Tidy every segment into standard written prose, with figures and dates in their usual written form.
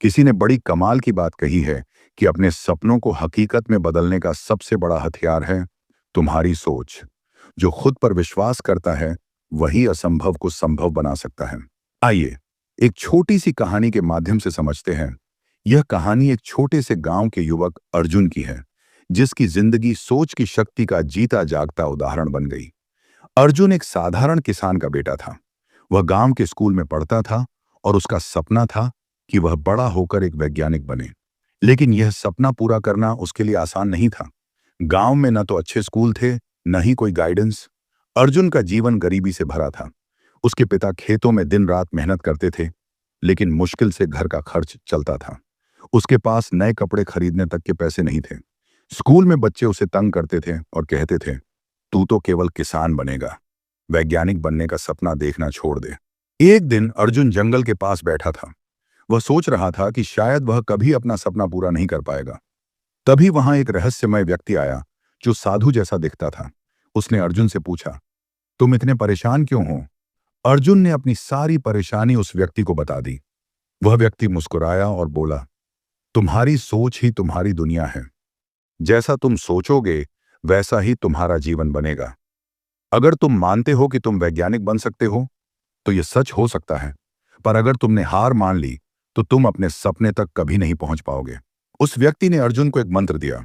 किसी ने बड़ी कमाल की बात कही है कि अपने सपनों को हकीकत में बदलने का सबसे बड़ा हथियार है तुम्हारी सोच। जो खुद पर विश्वास करता है वही असंभव को संभव बना सकता है। आइए एक छोटी सी कहानी के माध्यम से समझते हैं। यह कहानी एक छोटे से गांव के युवक अर्जुन की है, जिसकी जिंदगी सोच की शक्ति का जीता जागता उदाहरण बन गई। अर्जुन एक साधारण किसान का बेटा था। वह गांव के स्कूल में पढ़ता था और उसका सपना था कि वह बड़ा होकर एक वैज्ञानिक बने। लेकिन यह सपना पूरा करना उसके लिए आसान नहीं था। गांव में न तो अच्छे स्कूल थे, न ही कोई गाइडेंस। अर्जुन का जीवन गरीबी से भरा था। उसके पिता खेतों में दिन रात मेहनत करते थे, लेकिन मुश्किल से घर का खर्च चलता था। उसके पास नए कपड़े खरीदने तक के पैसे नहीं थे। स्कूल में बच्चे उसे तंग करते थे और कहते थे, तू तो केवल किसान बनेगा, वैज्ञानिक बनने का सपना देखना छोड़ दे। एक दिन अर्जुन जंगल के पास बैठा था। वह सोच रहा था कि शायद वह कभी अपना सपना पूरा नहीं कर पाएगा। तभी वहां एक रहस्यमय व्यक्ति आया, जो साधु जैसा दिखता था। उसने अर्जुन से पूछा, तुम इतने परेशान क्यों हो? अर्जुन ने अपनी सारी परेशानी उस व्यक्ति को बता दी। वह व्यक्ति मुस्कुराया और बोला, तुम्हारी सोच ही तुम्हारी दुनिया है। जैसा तुम सोचोगे वैसा ही तुम्हारा जीवन बनेगा। अगर तुम मानते हो कि तुम वैज्ञानिक बन सकते हो तो यह सच हो सकता है, पर अगर तुमने हार मान ली तो तुम अपने सपने तक कभी नहीं पहुंच पाओगे। उस व्यक्ति ने अर्जुन को एक मंत्र दिया।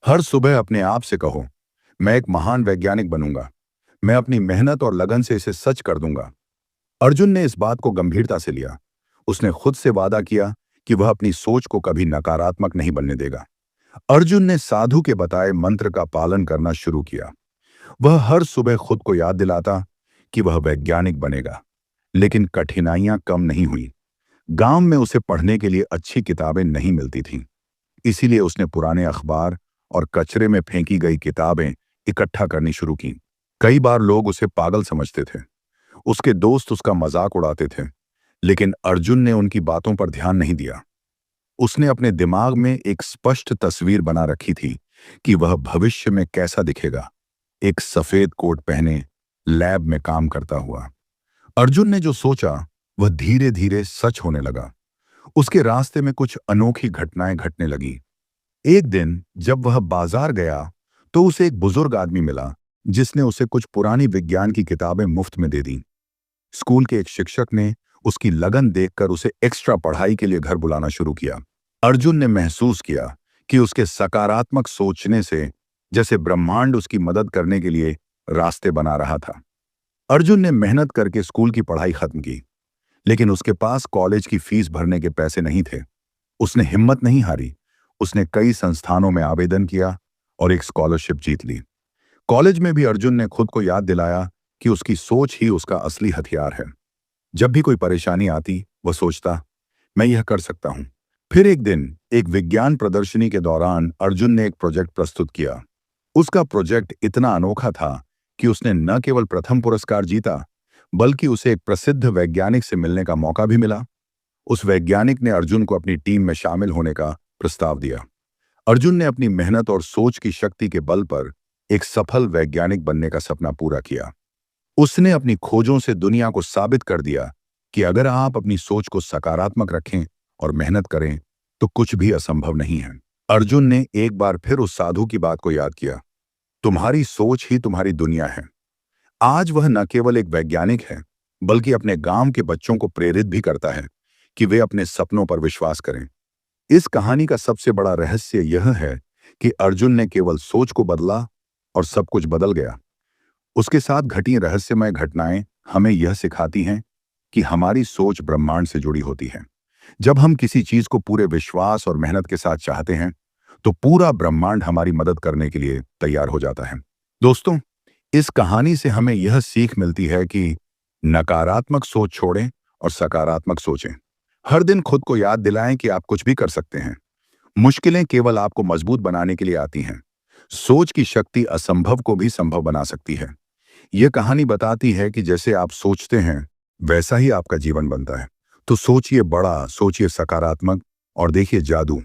हर सुबह अपने आप से कहो, मैं एक महान वैज्ञानिक बनूंगा। मैं अपनी मेहनत और लगन से इसे सच कर दूंगा। अर्जुन ने इस बात को गंभीरता से लिया। उसने खुद से वादा किया कि वह अपनी सोच को कभी नकारात्मक नहीं बनने देगा। अर्जुन ने साधु के बताए मंत्र का पालन करना शुरू किया। वह हर सुबह खुद को याद दिलाता कि वह वैज्ञानिक बनेगा। लेकिन कठिनाइयां कम नहीं हुई। गांव में उसे पढ़ने के लिए अच्छी किताबें नहीं मिलती थीं। इसीलिए उसने पुराने अखबार और कचरे में फेंकी गई किताबें इकट्ठा करनी शुरू की। कई बार लोग उसे पागल समझते थे। उसके दोस्त उसका मजाक उड़ाते थे, लेकिन अर्जुन ने उनकी बातों पर ध्यान नहीं दिया। उसने अपने दिमाग में एक स्पष्ट तस्वीर बना रखी थी कि वह भविष्य में कैसा दिखेगा, एक सफेद कोट पहने, लैब में काम करता हुआ। अर्जुन ने जो सोचा वह धीरे धीरे सच होने लगा। उसके रास्ते में कुछ अनोखी घटनाएं घटने लगी। एक दिन जब वह बाजार गया तो उसे एक बुजुर्ग आदमी मिला, जिसने उसे कुछ पुरानी विज्ञान की किताबें मुफ्त में दे दी। स्कूल के एक शिक्षक ने उसकी लगन देखकर उसे एक्स्ट्रा पढ़ाई के लिए घर बुलाना शुरू किया। अर्जुन ने महसूस किया कि उसके सकारात्मक सोचने से जैसे ब्रह्मांड उसकी मदद करने के लिए रास्ते बना रहा था। अर्जुन ने मेहनत करके स्कूल की पढ़ाई खत्म की, लेकिन उसके पास कॉलेज की फीस भरने के पैसे नहीं थे। उसने हिम्मत नहीं हारी। उसने कई संस्थानों में आवेदन किया और एक स्कॉलरशिप जीत ली। कॉलेज में भी अर्जुन ने खुद को याद दिलाया कि उसकी सोच ही उसका असली हथियार है। जब भी कोई परेशानी आती, वह सोचता, मैं यह कर सकता हूं। फिर एक दिन एक विज्ञान प्रदर्शनी के दौरान अर्जुन ने एक प्रोजेक्ट प्रस्तुत किया। उसका प्रोजेक्ट इतना अनोखा था कि उसने न केवल प्रथम पुरस्कार जीता, बल्कि उसे एक प्रसिद्ध वैज्ञानिक से मिलने का मौका भी मिला। उस वैज्ञानिक ने अर्जुन को अपनी टीम में शामिल होने का प्रस्ताव दिया। अर्जुन ने अपनी मेहनत और सोच की शक्ति के बल पर एक सफल वैज्ञानिक बनने का सपना पूरा किया। उसने अपनी खोजों से दुनिया को साबित कर दिया कि अगर आप अपनी सोच को सकारात्मक रखें और मेहनत करें तो कुछ भी असंभव नहीं है। अर्जुन ने एक बार फिर उस साधु की बात को याद किया, तुम्हारी सोच ही तुम्हारी दुनिया है। आज वह न केवल एक वैज्ञानिक है, बल्कि अपने गांव के बच्चों को प्रेरित भी करता है कि वे अपने सपनों पर विश्वास करें। इस कहानी का सबसे बड़ा रहस्य यह है कि अर्जुन ने केवल सोच को बदला और सब कुछ बदल गया। उसके साथ घटी रहस्यमय घटनाएं हमें यह सिखाती हैं कि हमारी सोच ब्रह्मांड से जुड़ी होती है। जब हम किसी चीज को पूरे विश्वास और मेहनत के साथ चाहते हैं तो पूरा ब्रह्मांड हमारी मदद करने के लिए तैयार हो जाता है। दोस्तों, इस कहानी से हमें यह सीख मिलती है कि नकारात्मक सोच छोड़ें और सकारात्मक सोचें। हर दिन खुद को याद दिलाएं कि आप कुछ भी कर सकते हैं। मुश्किलें केवल आपको मजबूत बनाने के लिए आती हैं। सोच की शक्ति असंभव को भी संभव बना सकती है। यह कहानी बताती है कि जैसे आप सोचते हैं वैसा ही आपका जीवन बनता है। तो सोचिए बड़ा, सोचिए सकारात्मक और देखिए जादू।